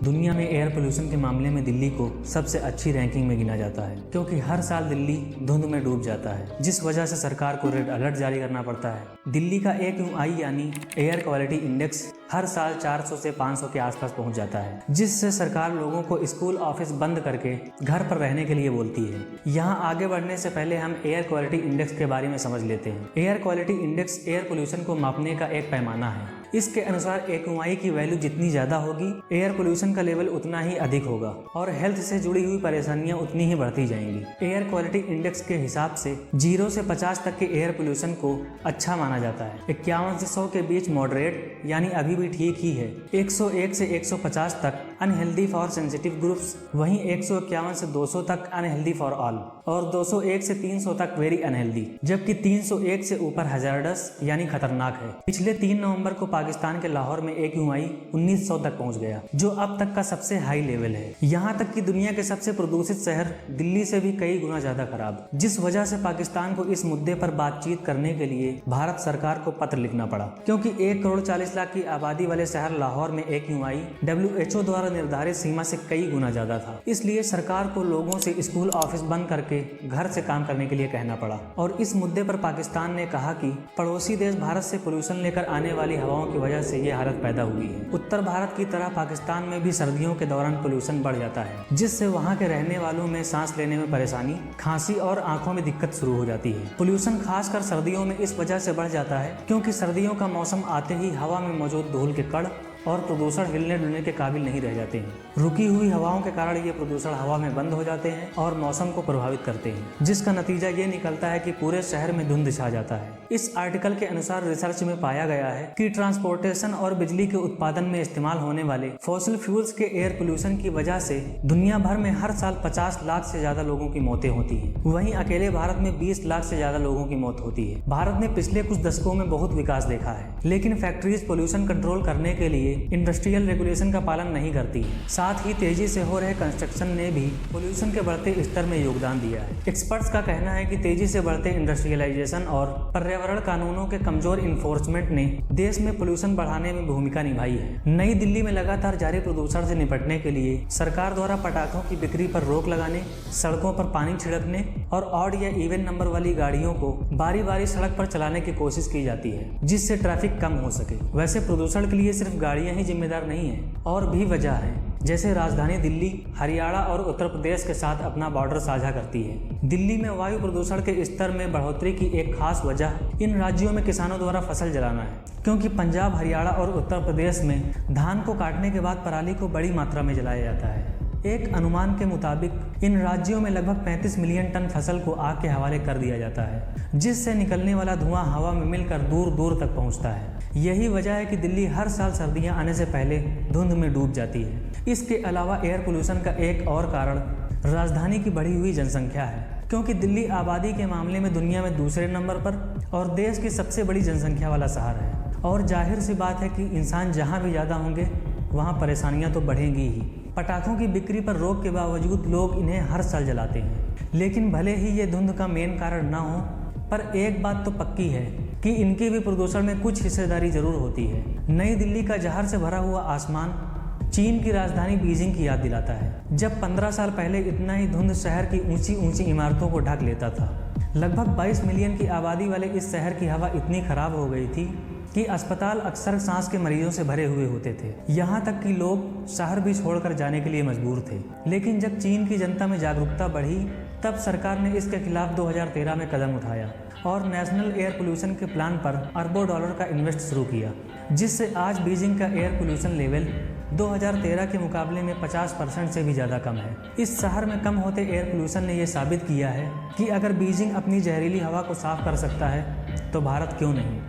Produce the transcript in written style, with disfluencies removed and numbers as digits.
दुनिया में air pollution के मामले में दिल्ली को सबसे अच्छी रैंकिंग में गिना जाता है, क्योंकि हर साल दिल्ली धुंध में डूब जाता है, जिस वजह से सरकार को रेड अलर्ट जारी करना पड़ता है। दिल्ली का AQI यानी एयर क्वालिटी इंडेक्स हर साल 400 से 500 के आसपास पहुंच जाता है, जिससे सरकार लोगों को स्कूल ऑफिस बंद करके घर पर रहने के लिए बोलती है। यहाँ आगे बढ़ने से पहले हम एयर क्वालिटी इंडेक्स के बारे में समझ लेते हैं। Air quality index air pollution को मापने का एक पैमाना है। इसके अनुसार AQI की वैल्यू जितनी ज्यादा होगी, एयर पोल्यूशन का लेवल उतना ही अधिक होगा और हेल्थ से जुड़ी हुई परेशानियां उतनी ही बढ़ती जाएंगी। एयर क्वालिटी इंडेक्स के हिसाब से 0 से 50 तक के एयर पोल्यूशन को अच्छा माना जाता है। 51 से 100 के बीच मॉडरेट यानी अभी भी ठीक ही है। 101 से 150 तक अनहेल्दी फॉर सेंसिटिव ग्रुप्स, वहीं 151 से 200 तक अनहेल्दी फॉर ऑल और 201 से 300 तक वेरी अनहेल्दी, जबकि 301 से ऊपर हैजार्डस यानी खतरनाक है। पिछले 3 नवंबर को पाकिस्तान के लाहौर में AQI 1900 तक पहुंच गया, जो अब तक का सबसे हाई लेवल है। यहाँ तक कि दुनिया के सबसे प्रदूषित शहर दिल्ली से भी कई गुना ज्यादा खराब, जिस वजह से पाकिस्तान को इस मुद्दे पर बातचीत करने के लिए भारत सरकार को पत्र लिखना पड़ा, क्योंकि 1 करोड़ 40 लाख की आबादी वाले शहर लाहौर में AQI WHO द्वारा निर्धारित सीमा से कई गुना ज्यादा था। इसलिए सरकार को लोगों से स्कूल ऑफिस बंद करके घर से काम करने के लिए कहना पड़ा। और इस मुद्दे पर पाकिस्तान ने कहा कि पड़ोसी देश भारत से पोल्यूशन लेकर आने वाली हवाओं की वजह से ये हालत पैदा हुई है। उत्तर भारत की तरह पाकिस्तान में भी सर्दियों के दौरान पोल्यूशन बढ़ जाता है, जिससे वहाँ के रहने वालों में सांस लेने में परेशानी, खांसी और आंखों में दिक्कत शुरू हो जाती है। पोल्यूशन खासकर सर्दियों में इस वजह से बढ़ जाता है क्योंकि सर्दियों का मौसम आते ही हवा में मौजूद धूल के कण और प्रदूषण हिलने डुलने के काबिल नहीं रह जाते हैं। रुकी हुई हवाओं के कारण ये प्रदूषण हवा में बंद हो जाते हैं और मौसम को प्रभावित करते हैं, जिसका नतीजा ये निकलता है कि पूरे शहर में धुंध छा जाता है। इस आर्टिकल के अनुसार रिसर्च में पाया गया है कि ट्रांसपोर्टेशन और बिजली के उत्पादन में इस्तेमाल होने वाले फॉसिल फ्यूल्स के एयर पोल्यूशन की वजह से दुनिया भर में हर साल 50 लाख से ज्यादा लोगों की मौतें होती है। वहीं अकेले भारत में 20 लाख से ज्यादा लोगों की मौत होती है। भारत ने पिछले कुछ दशकों में बहुत विकास देखा है, लेकिन फैक्ट्रीज पोल्यूशन कंट्रोल करने के लिए इंडस्ट्रियल रेगुलेशन का पालन नहीं करती। साथ ही तेजी से हो रहे कंस्ट्रक्शन ने भी पोल्यूशन के बढ़ते स्तर में योगदान दिया है। एक्सपर्ट्स का कहना है कि तेजी से बढ़ते इंडस्ट्रियलाइजेशन और पर्यावरण कानूनों के कमजोर इन्फोर्समेंट ने देश में पोल्यूशन बढ़ाने में भूमिका निभाई है। नई दिल्ली में लगातार जारी प्रदूषण से निपटने के लिए सरकार द्वारा पटाखों की बिक्री पर रोक लगाने, सड़कों पर पानी छिड़कने और ऑड या इवन नंबर वाली गाड़ियों को बारी बारी सड़क पर चलाने की कोशिश की जाती है, जिससे ट्रैफिक कम हो सके। वैसे प्रदूषण के लिए सिर्फ गाड़ियां ही जिम्मेदार नहीं है, और भी वजह है, जैसे राजधानी दिल्ली हरियाणा और उत्तर प्रदेश के साथ अपना बॉर्डर साझा करती है। दिल्ली में वायु प्रदूषण के स्तर में बढ़ोतरी की एक खास वजह इन राज्यों में किसानों द्वारा फसल जलाना है, क्योंकि पंजाब, हरियाणा और उत्तर प्रदेश में धान को काटने के बाद पराली को बड़ी मात्रा में जलाया जाता है। एक अनुमान के मुताबिक इन राज्यों में लगभग 35 मिलियन टन फसल को आग के हवाले कर दिया जाता है, जिससे निकलने वाला धुआं हवा में मिलकर दूर दूर तक पहुंचता है। यही वजह है कि दिल्ली हर साल सर्दियां आने से पहले धुंध में डूब जाती है। इसके अलावा एयर पोल्यूशन का एक और कारण राजधानी की बढ़ी हुई जनसंख्या है, क्योंकि दिल्ली आबादी के मामले में दुनिया में दूसरे नंबर पर और देश की सबसे बड़ी जनसंख्या वाला शहर है। और जाहिर सी बात है कि इंसान जहाँ भी ज़्यादा होंगे वहाँ परेशानियाँ तो बढ़ेंगी ही। पटाखों की बिक्री पर रोक के बावजूद लोग इन्हें हर साल जलाते हैं, लेकिन भले ही ये धुंध का मेन कारण ना हो, पर एक बात तो पक्की है कि इनकी भी प्रदूषण में कुछ हिस्सेदारी जरूर होती है। नई दिल्ली का जहर से भरा हुआ आसमान चीन की राजधानी बीजिंग की याद दिलाता है, जब 15 साल पहले इतना ही धुंध शहर की ऊंची ऊंची इमारतों को ढक लेता था। लगभग 22 मिलियन की आबादी वाले इस शहर की हवा इतनी खराब हो गई थी कि अस्पताल अक्सर सांस के मरीजों से भरे हुए होते थे। यहाँ तक कि लोग शहर भी छोड़कर जाने के लिए मजबूर थे। लेकिन जब चीन की जनता में जागरूकता बढ़ी, तब सरकार ने इसके खिलाफ 2013 में कदम उठाया और नेशनल एयर पोल्यूशन के प्लान पर अरबों डॉलर का इन्वेस्ट शुरू किया, जिससे आज बीजिंग का एयर पोल्यूशन लेवल 2013 के मुकाबले में 50% से भी ज़्यादा कम है। इस शहर में कम होते एयर पोल्यूशन ने यह साबित किया है कि अगर बीजिंग अपनी जहरीली हवा को साफ कर सकता है तो भारत क्यों नहीं।